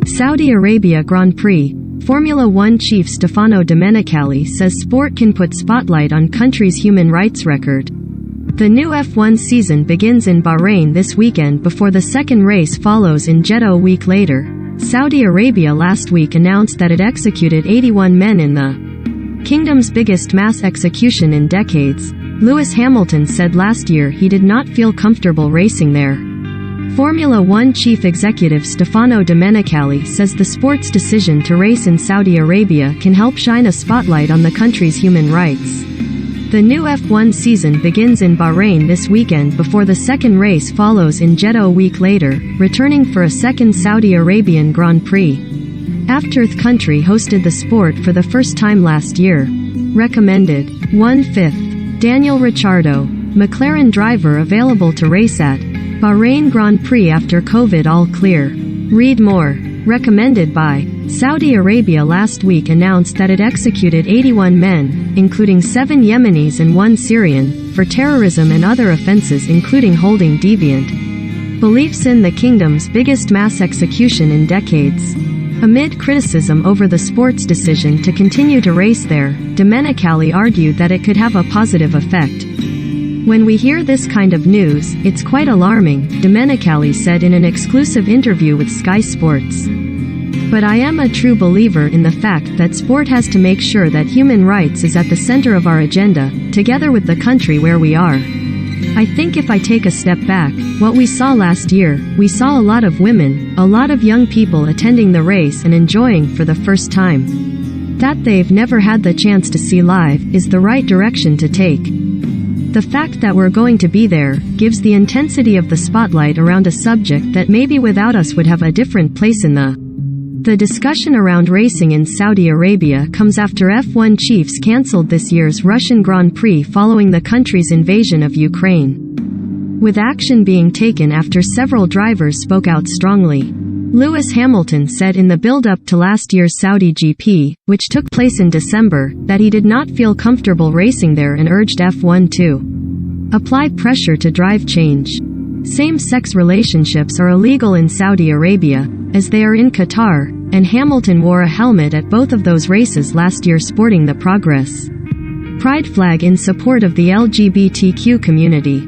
Saudi Arabia Grand Prix. Formula One chief Stefano Domenicali says sport can put spotlight on country's human rights record. The new F1 season begins in Bahrain this weekend before the second race follows in Jeddah a week later. Saudi Arabia last week announced that it executed 81 men in the kingdom's biggest mass execution in decades. Lewis Hamilton said last year he did not feel comfortable racing there. Formula One chief executive Stefano Domenicali says the sport's decision to race in Saudi Arabia can help shine a spotlight on the country's human rights. The new F1 season begins in Bahrain this weekend before the second race follows in Jeddah a week later, returning for a second Saudi Arabian Grand Prix. After the country hosted the sport for the first time last year. Recommended. 1/5. Daniel Ricciardo, McLaren driver available to race at Bahrain Grand Prix after COVID all clear. Read more. Recommended by Saudi Arabia last week announced that it executed 81 men, including 7 Yemenis and 1 Syrian, for terrorism and other offenses including holding deviant beliefs in the kingdom's biggest mass execution in decades. Amid criticism over the sport's decision to continue to race there, Domenicali argued that it could have a positive effect. When we hear this kind of news, it's quite alarming, Domenicali said in an exclusive interview with Sky Sports. But I am a true believer in the fact that sport has to make sure that human rights is at the center of our agenda, together with the country where we are. I think if I take a step back, what we saw last year, we saw a lot of women, a lot of young people attending the race and enjoying for the first time. That they've never had the chance to see live, is the right direction to take. The fact that we're going to be there, gives the intensity of the spotlight around a subject that maybe without us would have a different place in the discussion around racing in Saudi Arabia comes after F1 chiefs cancelled this year's Russian Grand Prix following the country's invasion of Ukraine, with action being taken after several drivers spoke out strongly. Lewis Hamilton said in the build-up to last year's Saudi GP, which took place in December, that he did not feel comfortable racing there and urged F1 to apply pressure to drive change. Same-sex relationships are illegal in Saudi Arabia, as they are in Qatar, and Hamilton wore a helmet at both of those races last year sporting the Progress Pride flag in support of the LGBTQ community.